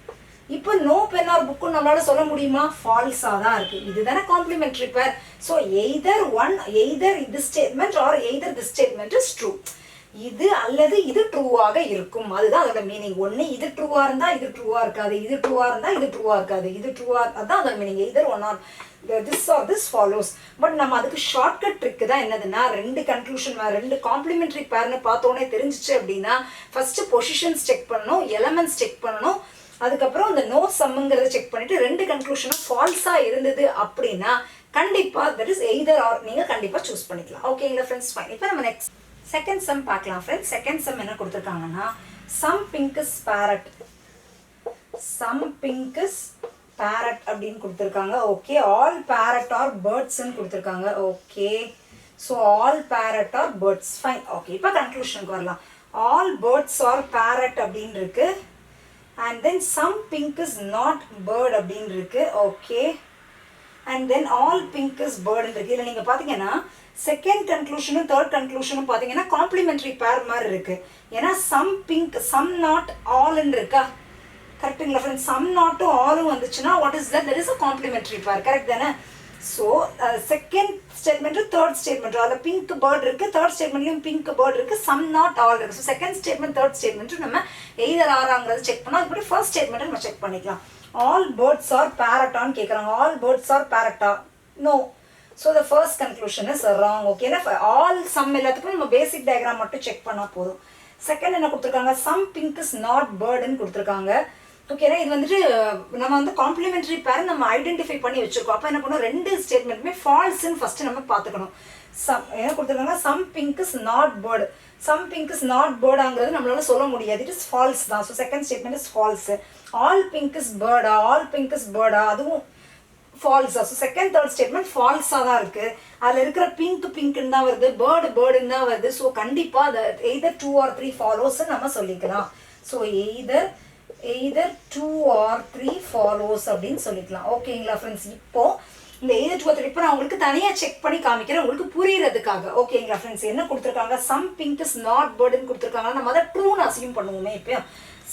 இப்போ நோ பென் ஆர் புக்கு நம்மளால சொல்ல முடியுமா? ஃபால்ஸாக தான் இருக்கு. இதுதானே காம்ப்ளிமெண்ட்ரி பேர். ஸோ எய்தர் இது statement or either this statement is true. இது அல்லது இது ட்ரூவாக இருக்கும். அதுதான் அதோட மீனிங். ஒன்று இது ட்ரூவாக இருந்தால் இது ட்ரூவாக இருக்காது, இது ட்ரூவாக இருந்தால் இது ட்ரூவாக இருக்காது, இது ட்ரூவாக அதுதான் அதோட meaning. Either one or this or this follows. But நம்ம அதுக்கு ஷார்ட்கட் ட்ரிக்கு தான் என்னதுன்னா, ரெண்டு கன்க்ளூஷன் ரெண்டு காம்ப்ளிமெண்ட்ரி பேர்னு பார்த்தோன்னே தெரிஞ்சிச்சு அப்படின்னா ஃபர்ஸ்ட் பொசிஷன்ஸ் செக் பண்ணணும், எலமெண்ட்ஸ் செக் பண்ணணும், அதுக்கப்புறம் இந்த நோ சம்ங்கிறத செக் பண்ணிட்டு ரெண்டு கன்க்ளூஷனும் ஃபால்ஸாக இருந்தது அப்படின்னா கண்டிப்பாக தட் இஸ் எய்தர் ஆர் நீங்கள் கண்டிப்பாக சூஸ் பண்ணிக்கலாம். ஓகேங்களா ஃப்ரெண்ட்ஸ்? ஃபைன். இப்போ நம்ம நெக்ஸ்ட் செகண்ட் சம் பார்க்கலாம் ஃப்ரெண்ட்ஸ். செகண்ட் சம் என்ன கொடுத்துருக்காங்கன்னா, some pink is parrot, some pink is parrot அப்படின்னு கொடுத்துருக்காங்க. ஓகே, ஆல் பேரட் ஆர் பேர்ட்ஸ்ன்னு கொடுத்துருக்காங்க. Okay, so all parrot are birds. Fine. Okay, இப்போ கன்க்ளூஷனுக்கு வரலாம். ஆல் பேர்ட்ஸ் ஆர் பேரட் அப்படின்னு இருக்கு. And then some pink is not bird அப்படின்னு இருக்கு. Okay, and then all pink is bird இருக்கு. இதில் நீங்கள் பார்த்தீங்கன்னா செகண்ட் கன்க்ளூஷனும் தேர்ட் கன்க்ளூஷனும் பார்த்தீங்கன்னா காம்ப்ளிமெண்ட்ரி பேர் மாதிரி இருக்கு. ஏன்னா சம் பிங்க் சம் நாட் ஆல்ன்னு இருக்கா? கரெக்டுங்களா ஃப்ரெண்ட்ஸ்? சம் நாட்டும் ஆலும் வந்துச்சுன்னா what is that is a complementary pair. Correct தானே? ஸோ செகண்ட் ஸ்டேட்மெண்ட்டும் தேர்ட் ஸ்டேட்மெண்ட்டும் அதில் பிங்க் பேர்ட் இருக்குது, தேர்ட் ஸ்டேட்மெண்ட்லையும் பிங்க் பேர்ட் இருக்குது, சம் நாட் ஆல் இருக்குது. ஸோ செகண்ட் ஸ்டேட்மெண்ட் தேர்ட் ஸ்டேட்மெண்ட்டும் நம்ம எய்தர் ஆறாங்கிறது செக் பண்ணோம். அதுபடி ஃபர்ஸ்ட் ஸ்டேட்மெண்ட்டை நம்ம செக் பண்ணிக்கலாம். ஆல் பேர்ட்ஸ் ஆர் பேரட்டான்னு கேட்குறாங்க. ஆல் பேர்ட்ஸ் ஆர் பேரட்டா? No. So the first conclusion is wrong. Okay, all some எல்லாத்துக்கும் நம்ம பேசிக் டயக்ராம் மட்டும் செக் பண்ணால் போதும். செகண்ட் என்ன கொடுத்துருக்காங்க? சம் பிங்க் இஸ் நாட் பேர்டுன்னு கொடுத்துருக்காங்க. ஓகேனா, இது வந்துட்டு நம்ம வந்து காம்ப்ளிமெண்ட்ரி பேர் நம்ம ஐடென்டிஃபை பண்ணி வச்சிருக்கோம். அப்போ என்ன பண்ணணும்? ரெண்டு ஸ்டேட்மெண்ட்டுமே ஃபால்ஸ்ன்னு ஃபர்ஸ்ட் நம்ம பார்த்துக்கணும். சம் என்ன கொடுத்துருக்காங்க? Some pink is not bird. Some pink is not பேர்டாங்கிறது நம்மளால சொல்ல முடியாது. இட் இஸ் ஃபால்ஸ் தான். So second statement is false. All pink is பேர்டா? ஆல் பிங்க் இஸ் பேர்டா? அதுவும் ஃபால்ஸா? ஸோ செகண்ட் தேர்ட் ஸ்டேட்மெண்ட் ஃபால்ஸாக தான் இருக்குது. அதில் இருக்கிற பிங்க்குன்னு தான் வருது, பேர்டுன்னு தான் வருது. ஸோ கண்டிப்பாக அதை எய்தர் 2 or 3 ஃபாலோஸ்ன்னு நம்ம சொல்லிக்கலாம். ஸோ எய்தர் 2 or 3 ஃபாலோஸ் அப்படின்னு சொல்லிக்கலாம். ஓகேங்களா ஃப்ரெண்ட்ஸ்? இப்போ இந்த எய்தர் 2 or 3 இப்போ நான் உங்களுக்கு தனியாக செக் பண்ணி காமிக்கிறேன் உங்களுக்கு புரியுறதுக்காக. ஓகேங்களா ஃப்ரெண்ட்ஸ்? என்ன கொடுத்துருக்காங்க? சம் பிங்க் இஸ் நாட் பேர்டுன்னு கொடுத்துருக்காங்க. நம்ம அதை ட்ரூன்னு அசியூம் பண்ணுவோமே. இப்போ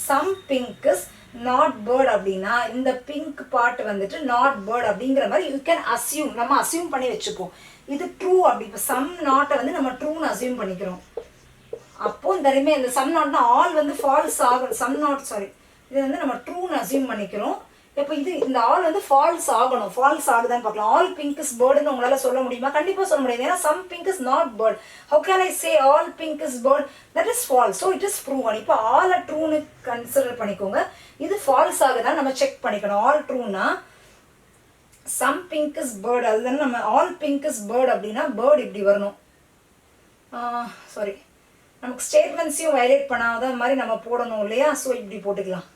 some pink is not bird அப்படின்னா இந்த பிங்க் பார்ட் வந்துட்டு நாட் பேர்ட் அப்படிங்கிற மாதிரி யூ கேன் அசியூம், நம்ம அசியூம் பண்ணி வச்சுப்போம். இது ட்ரூ அப்படி. இப்போ சம் நாட்டை வந்து நம்ம ட்ரூன்னு அசியூம் பண்ணிக்கிறோம். அப்போ இந்த சம் நாட்னா ஆல் வந்து ஃபால்ஸ் ஆகும். சம் நாட் சாரி இது வந்து நம்ம ட்ரூன்னு அசியூம் பண்ணிக்கிறோம். இப்போ இந்த ஆல் வந்து ஃபால்ஸ் ஆகணும். ஃபால்ஸ் ஆகுதான்னு பார்க்கலாம். ஆல் பிங்க் இஸ் பேர்டுன்னு உங்களால் சொல்ல முடியுமா? கண்டிப்பாக சொல்ல முடியாது. ஏன்னா some pink is not bird. How can I say all pink is bird? That is false. So it is proven. இப்போ ஆல் ட்ரூன்னு கன்சிடர் பண்ணிக்கோங்க. இது ஃபால்ஸ் ஆகுதான் நம்ம செக் பண்ணிக்கணும். ஆல் ட்ரூனா சம் பிங்க் இஸ் பேர்ட், அதுதானே நம்ம ஆல் பிங்க் இஸ் பேர்ட் அப்படின்னா பேர்ட் இப்படி வரணும். சாரி, நமக்கு ஸ்டேட்மெண்ட்ஸையும் வயலேட் பண்ணாத மாதிரி நம்ம போடணும் இல்லையா? ஸோ இப்படி போட்டுக்கலாம்.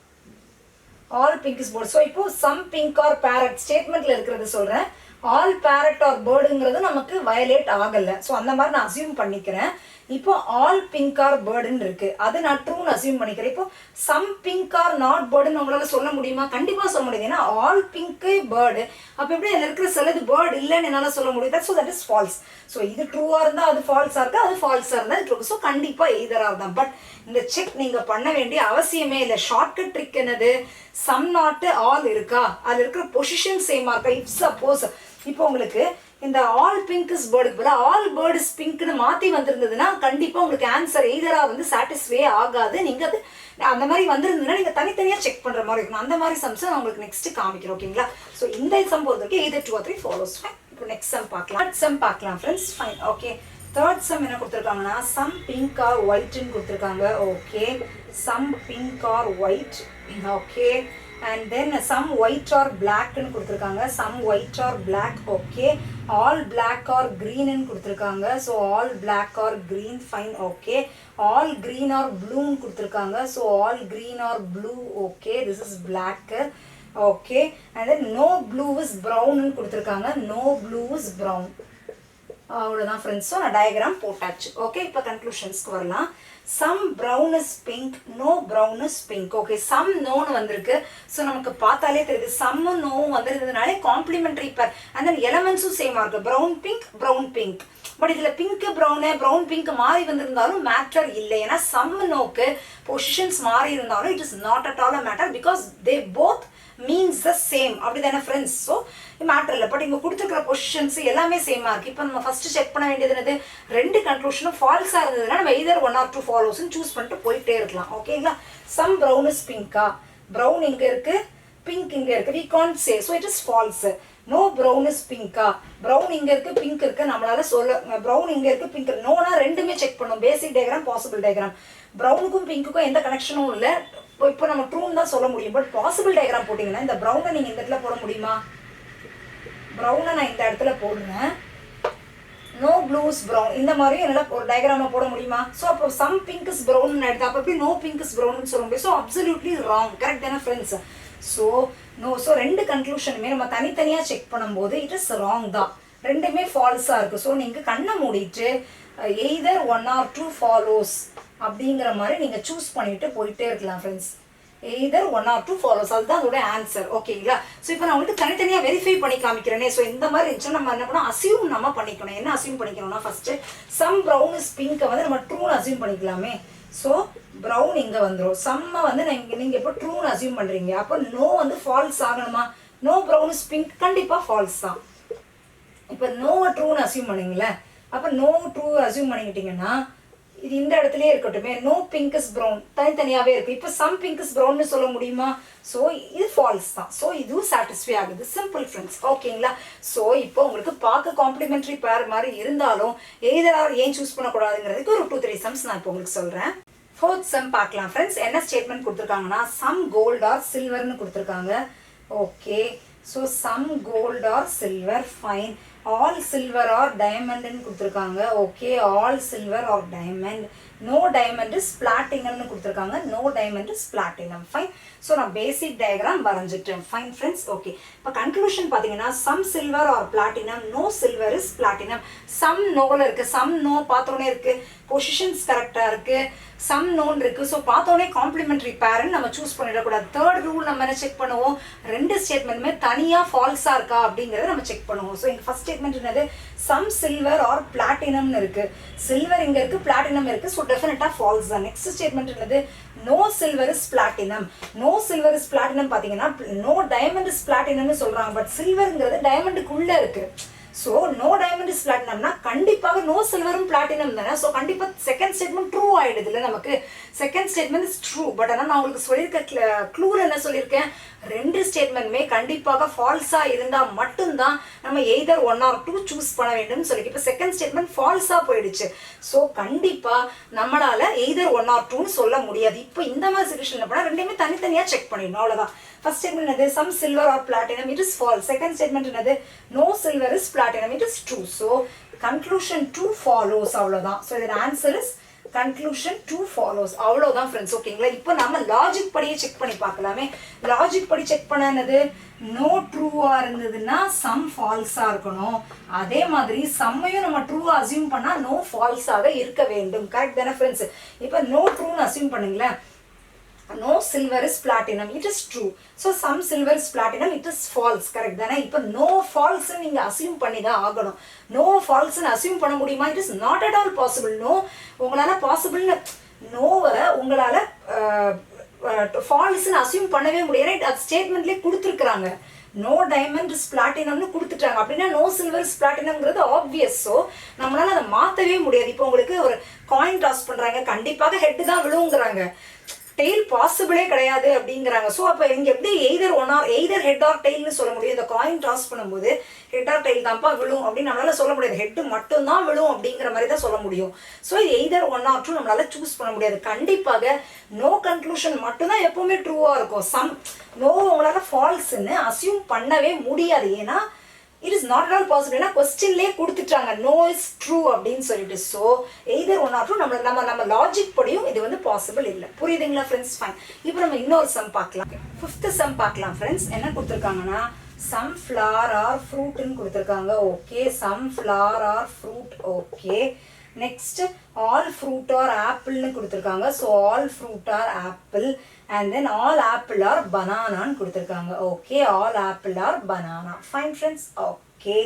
All pink is bird. So இப்போ சம் பிங்க் ஆர் பேரட் ஸ்டேட்மெண்ட்ல இருக்கிறது சொல்கிறேன். ஆல் பேரட் ஆர் பேர்டுங்கிறது நமக்கு வயலேட் ஆகலை. ஸோ அந்த மாதிரி நான் அசியூம் பண்ணிக்கிறேன். இப்போ ஆல் பிங்க் ஆர் பேர்டுன்னு இருக்கு, அது நான் ட்ரூன்னு அசியூம் பண்ணிக்கிறேன். இப்போ சம் பிங்க் ஆர் நாட் பேர்டுன்னு உங்களால சொல்ல முடியுமா? கண்டிப்பா சொல்ல முடியாது. ஏன்னா ஆல் பிங்க் பேர்டு, அப்ப எப்படி அதில் இருக்கிற சிலது பேர்டு இல்லைன்னு என்னால சொல்ல முடியுது. So that is false. So இது ட்ரூவா இருந்தா அது ஃபால்ஸா இருக்கு, அது ஃபால்ஸா இருந்தா ட்ரூ. ஸோ கண்டிப்பா எய்தரா தான். பட் இந்த செக் நீங்க பண்ண வேண்டிய அவசியமே இல்லை. ஷார்ட்கட் ட்ரிக் என்னது? சம் நாட் ஆல் இருக்கா, அது இருக்கிற பொசிஷன் சேமா இருக்கா. இஃப் சப்போஸ் இப்போ உங்களுக்கு இந்த ஆல் பிங்க் இஸ் பேர்டுக்கு பதிலாக ஆல் பேர்டு இஸ் பிங்க்னு மாற்றி வந்திருந்ததுன்னா கண்டிப்பாக உங்களுக்கு ஆன்சர் எய்தரா வந்து சாட்டிஸ்ஃபை ஆகாது. நீங்கள் அது அந்த மாதிரி வந்திருந்ததுன்னா நீங்கள் தனித்தனியாக செக் பண்ணுற மாதிரி இருக்கணும். அந்த மாதிரி சம்ஸ் நான் உங்களுக்கு நெக்ஸ்ட் காமிக்கிறேன். ஓகேங்களா? ஸோ இந்த சம் பொறுத்தவரைக்கும் எய்தர் 2 or 3 ஃபாலோஸ். இப்போ நெக்ஸ்ட் சம் பார்க்கலாம். தேர்ட் சம் பார்க்கலாம் friends. Fine. Okay, third some என்ன கொடுத்துருக்காங்கன்னா சம் பிங்க் ஆர் ஒயிட்னு கொடுத்துருக்காங்க. Okay, some pink are white. Okay, and then some white or black னு கொடுத்திருக்காங்க. some white or black. okay, all black or green னு கொடுத்திருக்காங்க. so all black or green. fine. okay, all green or blue னு கொடுத்திருக்காங்க. so all green or blue. okay, this is black. okay, and then no blue is brown னு கொடுத்திருக்காங்க. no blue is brown. அவ்வளோதான் ஃப்ரெண்ட்ஸ். ஸோ நான் டயக்ராம் போட்டாச்சு. ஓகே, இப்போ கன்க்ளூஷன்ஸ்க்கு வரலாம். Some brown is pink, no brown is pink. Okay, some நோன்னு வந்திருக்கு. ஸோ நமக்கு பார்த்தாலே தெரியுது சம்மும் நோவும் வந்திருந்ததுனாலே காம்ப்ளிமெண்டரி பேர். அண்ட் தென் எலமெண்ட்ஸும் சேமாக இருக்குது. Brown pink, brown pink. But இதில் பிங்க்கு ப்ரௌனு ப்ரௌன் பிங்க் மாறி வந்திருந்தாலும் மேட்டர் இல்லை. ஏன்னா சம் நோக்கு பொசிஷன்ஸ் மாறி இருந்தாலும் it is not at all a matter because they both means the same. அப்படி தானே ஃப்ரெண்ட்ஸ்? ஸோ மேட்டர் இல்லை. பட் இங்கே கொடுத்துருக்கிற பொசிஷன்ஸ் எல்லாமே சேமாக இருக்குது. இப்போ நம்ம ஃபஸ்ட்டு செக் பண்ண வேண்டியது என்னது? ரெண்டு கன்க்ளூஷனும் ஃபால்ஸாக இருந்ததுன்னா நம்ம எய்தர் 1 or 2 ஃபாலோஸ்ன்னு சூஸ் பண்ணிட்டு போயிட்டே இருக்கலாம். ஓகேங்களா? சம் ப்ரௌன் இஸ் பிங்கா, ப்ரௌன் இங்கே இருக்குது, பிங்க் இங்கே இருக்குது, we can't say. So it is false. No brown is பிங்கா, ப்ரௌன் இங்கே இருக்குது, பிங்க் இருக்குது, நம்மளால சொல்ல. ப்ரௌன் இங்கே இருக்குது, பிங்க். நோனா ரெண்டுமே செக் பண்ணும். பேசிக் டயக்ராம், பாசிபிள் டயக்ராம். ப்ரௌனுக்கும் பிங்க்குக்கும் எந்த கனெக்ஷனும் இல்லை. இப்போ நம்ம ட்ரூன்னு தான் சொல்ல முடியும். பட் பாசிபிள் டயக்ராம் போட்டிங்கன்னா இந்த ப்ரௌனை நீங்கள் இந்த இடத்துல போட முடியுமா? ப்ரௌனை நான் இந்த இடத்துல போடுறேன். நோ ப்ளூஸ் ப்ரௌன், இந்த மாதிரி என்னால் ஒரு டயக்ராமை போட முடியுமா? ஸோ அப்போ சம் பிங்க் இஸ் ப்ரௌன் எடுத்து அப்போ எப்படி நோ பிங்க் இஸ் ப்ரௌன்னு சொல்ல முடியும்? So absolutely wrong. கரெக்ட் தானே ஃப்ரெண்ட்ஸ்? So no. ஸோ ரெண்டு கன்க்ளூஷனுமே நம்ம தனித்தனியாக செக் பண்ணும்போது இட் இஸ் ராங் தான். ரெண்டுமே ஃபால்ஸாக இருக்குது. ஸோ நீங்கள் கண்ணை மூடிட்டு எய்தர் 1 or 2 ஃபாலோஸ் அப்படிங்கிற மாதிரி நீங்கள் சூஸ் பண்ணிட்டு போயிட்டே இருக்கலாம் ஃப்ரெண்ட்ஸ். எய்தர் 1 or 2 ஃபாலோஸ், அதுதான் அதோட ஆன்சர். ஓகேங்களா? ஸோ இப்போ நான் உங்களுக்கு தனித்தனியாக வெரிஃபை பண்ணி காமிக்கிறேனே. ஸோ இந்த மாதிரி இருந்துச்சுன்னா நம்ம என்ன பண்ணோம்? அசியூம் நம்ம பண்ணிக்கணும். என்ன அசியூம் பண்ணிக்கணும்னா ஃபர்ஸ்ட் சம் ப்ரௌன் இஸ் பிங்கை வந்து நம்ம ட்ரூன்னு அசியூம் பண்ணிக்கலாமே. ஸோ ப்ரௌன் இங்கே வந்துடும். சம்மை வந்து நீங்கள் இப்போ ட்ரூன்னு அசியூம் பண்ணுறீங்க. அப்போ நோ வந்து ஃபால்ஸ் ஆகணுமா? நோ ப்ரௌன் இஸ் பிங்க் கண்டிப்பாக ஃபால்ஸ் தான். இப்போ நோவை ட்ரூன்னு அசியூம் பண்ணிங்களேன். அப்போ நோ ட்ரூ அசியூம் பண்ணிக்கிட்டீங்கன்னா இது இந்த இடத்துலயே இருக்கட்டுமே. நோ பிங்க் இஸ் ப்ரௌன் தனித்தனியாகவே இருக்குது. இப்போ சம் பிங்க் இஸ் ப்ரௌன்னு சொல்ல முடியுமா? ஸோ இது ஃபால்ஸ் தான். ஸோ இதுவும் சாட்டிஸ்ஃபை ஆகுது. Simple friends. ஓகேங்களா? ஸோ இப்போ உங்களுக்கு பார்க்க காம்ப்ளிமெண்ட்ரி பேர் மாதிரி இருந்தாலும் எய்தர் ஆர் ஏன் சூஸ் பண்ணக்கூடாதுங்கிறதுக்கு ஒரு 2-3 சம்ஸ் நான் இப்போ உங்களுக்கு சொல்கிறேன். ஃபோர்த் சம் பார்க்கலாம் ஃப்ரெண்ட்ஸ். என்ன ஸ்டேட்மெண்ட் கொடுத்துருக்காங்கன்னா சம் கோல்ட் ஆர் சில்வர்னு கொடுத்துருக்காங்க. Okay, so some gold are silver. Fine. All silver are டைமண்ட்னு கொடுத்துருக்காங்க. Okay, all silver are diamond. No diamond is பிளாட்டினம்னு கொடுத்துருக்காங்க. No diamond is platinum. Fine. So நான் பேசிக் டயக்ராம் வரைஞ்சிட்டேன். Fine friends. ஓகே, இப்போ கன்க்ளூஷன் பார்த்தீங்கன்னா some silver are platinum, no silver is platinum. Some நோவில் இருக்குது, சம் நோ பார்த்தோன்னே இருக்குது, பொசிஷன்ஸ் கரெக்டாக இருக்குது, சம் நோன் இருக்குது. ஸோ பார்த்தோன்னே காம்ப்ளிமெண்ட்ரி பேர்னு நம்ம சூஸ் பண்ணிடக்கூடாது. தேர்ட் ரூல் நம்ம என்ன செக் பண்ணுவோம்? ரெண்டு ஸ்டேட்மெண்ட்டுமே தனியாக ஃபால்ஸாக இருக்கா அப்படிங்கிறத நம்ம செக் பண்ணுவோம். ஸோ எங்கள் ஃபர்ஸ்ட் ஸ்டேட்மெண்ட் என்னது? சம் சில்வர் ஆர் பிளாட்டினம்னு இருக்குது. சில்வர் இங்கே இருக்குது, பிளாட்டினம் இருக்குது. ஸோ டெஃபினட்டாக ஃபால்ஸ் தான். நெக்ஸ்ட் ஸ்டேட்மெண்ட் என்னது? No silver is platinum. No silver is platinum பார்த்தீங்கன்னா நோ டைமண்ட் இஸ் பிளாட்டினம்னு சொல்கிறாங்க. பட் சில்வருங்கிறது டைமண்டுக்குள்ளே இருக்குது. ஸோ நோ டைமண்ட் இஸ் பிளாட்டினம்னா கண்டிப்பாக நோ சில்வரும் பிளாட்டினம் தானே. ஸோ கண்டிப்பாக செகண்ட் ஸ்டேட்மெண்ட் ட்ரூ ஆகிடுது இல்லை நமக்கு. Second statement is true. But ஆனால் நான் உங்களுக்கு சொல்லியிருக்க க்ளூர் என்ன சொல்லியிருக்கேன்? ரெண்டு ஸ்டேட்மெண்ட்டுமே கண்டிப்பாக ஃபால்ஸாக இருந்தால் மட்டும்தான் நம்ம எய்தர் 1 or 2 சூஸ் பண்ண வேண்டும்னு சொல்லி. இப்போ செகண்ட் ஸ்டேட்மெண்ட் ஃபால்ஸாக போயிடுச்சு. ஸோ கண்டிப்பாக நம்மளால் எய்தர் 1 or 2ன்னு சொல்ல முடியாது. இப்போ இந்த மாதிரி சிச்சுவேஷனில் போனால் ரெண்டுமே தனித்தனியாக செக் பண்ணிடணும். அவ்வளோதான். ஃபர்ஸ்ட் ஸ்டேட்மெண்ட் என்னது? Some silver are platinum, it is false. Second statement என்னது? No silver is platinum, it is true. So conclusion 2 follows. அவ்வளோதான். ஸோ இதோட answer is conclusion two follows. அவ்வளோதான் ஃப்ரெண்ட்ஸ். ஓகேங்களா? இப்போ நம்ம லாஜிக் படியே செக் பண்ணி பார்க்கலாமே. லாஜிக் படி செக் பண்ணது நோ ட்ரூவா இருந்ததுன்னா சம் ஃபால்ஸா இருக்கணும். அதே மாதிரி சம்மையும் நம்ம ட்ரூவா அசியூம் பண்ணா நோ ஃபால்ஸாக இருக்க வேண்டும். கரெக்ட் தானே ஃப்ரெண்ட்ஸ்? இப்போ நோ ட்ரூன்னு அசியூம் பண்ணுங்களேன். No silver is platinum, it is true. So some silver is platinum, it is false. Correct தானே? இப்போ no false நீங்க அசியூம் பண்ணி தான் ஆகணும். no false அசியூம் பண்ண முடியுமா? it is not at all possible. no உங்களால பாசிபிள்னு நோவை உங்களால ஃபால்ஸ்ன்னு அசியூம் பண்ணவே முடியாது. அது ஸ்டேட்மெண்ட்லேயே கொடுத்துருக்குறாங்க. நோ டைமண்ட் இஸ் பிளாட்டினம்னு கொடுத்துட்டாங்க. அப்படின்னா நோ சில்வர் இஸ் பிளாட்டினம்ங்கிறது ஆப்வியஸ். ஸோ நம்மளால அதை மாற்றவே முடியாது. இப்போ உங்களுக்கு ஒரு காயின் டாஸ் பண்ணுறாங்க, கண்டிப்பாக ஹெட் தான் விழுவுங்கிறாங்க, டெய்ல் பாசிபிளே கிடையாது அப்படிங்கிறாங்க. ஸோ அப்போ இங்கே எப்படி எய்தர் ஹெட் ஆர் டெய்ல்னு சொல்ல முடியும்? இந்த காயின் டாஸ் பண்ணும்போது ஹெட் ஆர் டெய்ல் தான்ப்பா விழும் அப்படின்னு நம்மளால சொல்ல முடியாது. ஹெட் மட்டும்தான் விழும் அப்படிங்கிற மாதிரி தான் சொல்ல முடியும். ஸோ எய்தர் 1 or 2 நம்மளால சூஸ் பண்ண முடியாது. கண்டிப்பாக நோ கன்க்ளூஷன் மட்டும்தான் எப்பவுமே ட்ரூவாக இருக்கும். நோ உங்களால ஃபால்ஸ்ன்னு அசியூம் பண்ணவே முடியாது. ஏன்னா it is not all possible. ஏன்னா கொஸ்டின்லேயே கொடுத்துட்டாங்க நோ இஸ் ட்ரூ அப்படின்னு சொல்லிட்டு. ஸோ எய்தர் 1 or 2 நம்ம லாஜிக் படியும் இது வந்து பாசிபிள் இல்லை. புரியுதுங்களா ஃப்ரெண்ட்ஸ்? ஃபைன். இப்போ நம்ம இன்னொரு சம் பார்க்கலாம். 5th சம் பார்க்கலாம் ஃப்ரெண்ட்ஸ். என்ன கொடுத்துருக்காங்கன்னா சம் ஃப்ளவர் ஆர் ஃப்ரூட்னு கொடுத்துருக்காங்க. Okay, some flower are fruit. Okay, next all fruit are ஆப்பிள்னு கொடுத்துருக்காங்க. So all fruit are apple and then all apple are banana ன்னு கொடுத்துருக்காங்க. ஓகே, all apple are banana. fine friends. Okay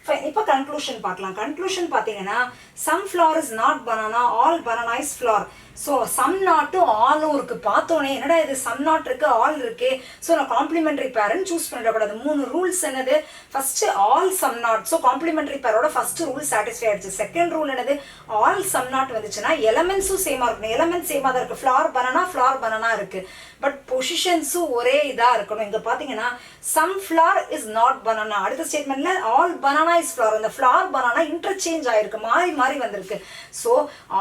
fine. இப்போ கன்க்ளூஷன் பார்க்கலாம். கன்க்ளூஷன் பார்த்தீங்கன்னா some flower is not banana, all banana is flower. So some நாட்டும் ஆலும் இருக்கு. பார்த்தோன்னே என்னடா இது சம் நாட் இருக்கு ஆல் இருக்கு, ஸோ நான் காம்ப்ளிமெண்டரி பேர்னு சூஸ் பண்ணிடக்கூடாது. 3 ரூல்ஸ் என்னது? First all some not. So complementary பேரோட ஃபர்ஸ்ட் ரூல் சாட்டிஸ்ஃபை ஆயிடுச்சு. செகண்ட் ரூல் என்னது? ஆல் சம் நாட் வந்துச்சுன்னா எலமெண்ட்ஸும் சேமா இருக்கணும். எலமெண்ட் சேமா தான் இருக்கு. ஃப்ளவர் பனானா இருக்கு, பட் பொசிஷன்ஸும் ஒரே இதாக இருக்கணும். இங்கே பார்த்தீங்கன்னா some flower is not banana. அடுத்த ஸ்டேட்மெண்ட்ல ஆல் பனானா இஸ் ஃப்ளவர். அந்த ஃப்ளவர் பனானா இன்டர்சேஞ்ச் ஆயிருக்கு, மாறி வந்திருக்கு. ஸோ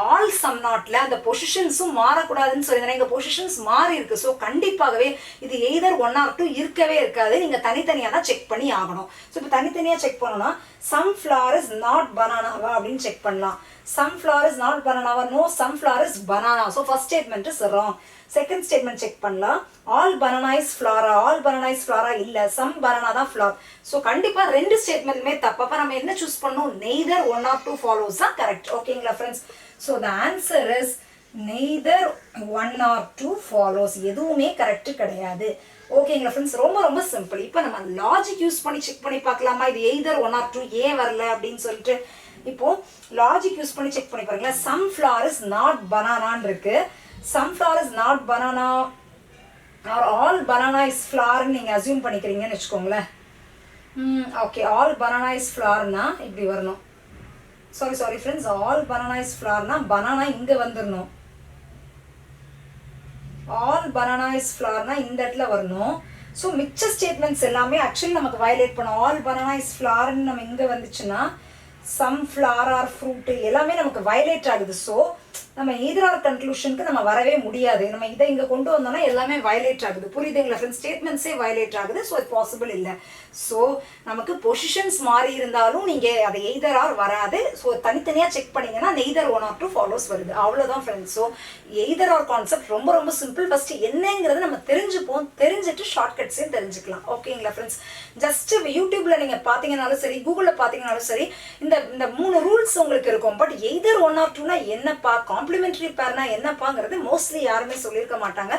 ஆல் சம் நாட்ல அந்த பொசிஷன்ஸும் மாறக்கூடாதுன்னு சொல்லி இங்கே பொசிஷன்ஸ் மாறி இருக்கு. ஸோ கண்டிப்பாகவே இது எய்தர் 1 or 2 இருக்கவே இருக்காது. நீங்க தனித்தனியாக தான் செக் பண்ணி ஆகணும். ஸோ இப்போ தனித்தனியாக செக் பண்ணணும்னா சம் ஃப்ளவர் இஸ் நாட் பனானாவா அப்படின்னு செக் பண்ணலாம். சம் ஃப்ளவர் இஸ் நாட் பனானாவா? No, some flower is banana. So first statement is wrong. Second statement check பண்ணலாம். ஆல் பனானா இஸ் ஃப்ளாரா? ஆல் பனானா இஸ் ஃப்ளாரா? இல்ல, சம் பனானா தான் ஃப்ளார். ஸோ கண்டிப்பா 2 ஸ்டேட்மெண்ட்டுமே தப்பு. அப்ப நம்ம என்ன சூஸ் பண்ணணும்? நெய்தர் 1 or 2 ஃபாலோஸ் தான் கரெக்ட். ஓகேங்களா friends? So the answer is neither 1 or 2 follows. எதுவுமே கரெக்ட் கிடையாது. ஓகேங்களா ஃப்ரெண்ட்ஸ்? ரொம்ப சிம்பிள். இப்போ நம்ம லாஜிக் யூஸ் பண்ணி செக் பண்ணி பார்க்கலாமா இது எய்தர் 1 or 2 ஏன் வரல அப்படின்னு சொல்லிட்டு. இப்போ லாஜிக் யூஸ் பண்ணி செக் பண்ணி பாருங்களேன். சம் ஃப்ளவர் இஸ் நாட் பனானான்னு இருக்கு. some flower is not banana or all banana is flower நீங்க அசியூம் பண்ணிக்கிறீங்கன்னு வெச்சுக்கோங்களேன். Okay, all banana is flower னா இப்படி வரணும். Sorry friends, all banana is flower னா banana இங்க வந்துறணும். all banana is flower னா இந்த இடத்துல வரணும். சோ மிச்ச ஸ்டேட்மெண்ட்ஸ் எல்லாமே एक्चुअली நமக்கு வயலேட் பண்ணும். all banana is flower ன்னு நம்ம இங்க வந்துச்சுனா some flower or fruit எல்லாமே நமக்கு வயலேட் ஆகுது. சோ நம்ம either or கன்க்ளூஷனுக்கு நம்ம வரவே முடியாது. நம்ம இதை இங்க கொண்டு வந்தோம்னா எல்லாமே வயலேட் ஆகுது. புரியுதுங்களா ஃப்ரெண்ட்ஸ்? ஸ்டேட்மெண்ட்ஸே வயலேட் ஆகுது. ஸோ இது பாசிபிள் இல்லை. ஸோ நமக்கு பொசிஷன்ஸ் மாறி இருந்தாலும் நீங்க அதை either or வராது. ஸோ தனித்தனியா செக் பண்ணீங்கன்னா neither 1 or 2 ஃபாலோஸ் வருது. அவ்வளவுதான் friends. So either or concept ரொம்ப சிம்பிள். ஃபர்ஸ்ட் என்னங்கிறது நம்ம தெரிஞ்சுப்போம். தெரிஞ்சுட்டு ஷார்ட்கட்ஸையும் தெரிஞ்சுக்கலாம். ஓகேங்களா ஃப்ரெண்ட்ஸ்? ஜஸ்ட் யூடியூப்ல நீங்க பாத்தீங்கன்னாலும் சரி, கூகுள்ல பாத்தீங்கன்னாலும் சரி, இந்த 3 ரூல்ஸ் உங்களுக்கு இருக்கும். பட் either 1 or 2 னா என்னப்பா, காம்ப்ளிமெண்டரி பேர்னா என்னப்பாங்கிறது மோஸ்ட்லி யாருமே சொல்லியிருக்க மாட்டாங்க.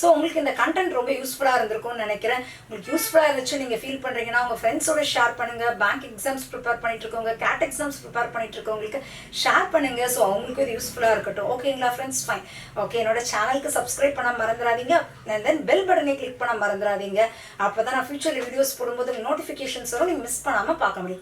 ஸோ உங்களுக்கு இந்த கண்டென்ட் ரொம்ப யூஸ்ஃபுல்லாக இருந்திருக்கும்னு நினைக்கிறேன். உங்களுக்கு யூஸ்ஃபுல்லாக இருந்துச்சு நீங்கள் ஃபீல் பண்ணுறீங்கன்னா உங்கள் ஃப்ரெண்ட்ஸோட ஷேர் பண்ணுங்கள். பேங்க் எக்ஸாம்ஸ் ப்ரிப்பேர் பண்ணிட்டு இருக்கவங்க, கேட் எக்ஸாம்ஸ் ப்ரிப்பேர் பண்ணிட்டு இருக்கவங்களுக்கு ஷேர் பண்ணுங்க. ஸோ அவங்களுக்கு இது யூஸ்ஃபுல்லாக இருக்கட்டும். ஓகேங்களா ஃப்ரெண்ட்ஸ்? ஃபைன். ஓகே, என்னோட சேனலுக்கு சப்ஸ்கிரைப் பண்ண மறந்துடாதீங்க. அண்ட் தென் பெல் பட்டனை கிளிக் பண்ண மறந்துடாதீங்க. அப்போ தான் நான் ஃபியூச்சரில் வீடியோஸ் போடும்போது நோட்டிஃபிகேஷன்ஸ் வரும், நீங்கள் மிஸ் பண்ணாமல் பார்க்க முடியும்.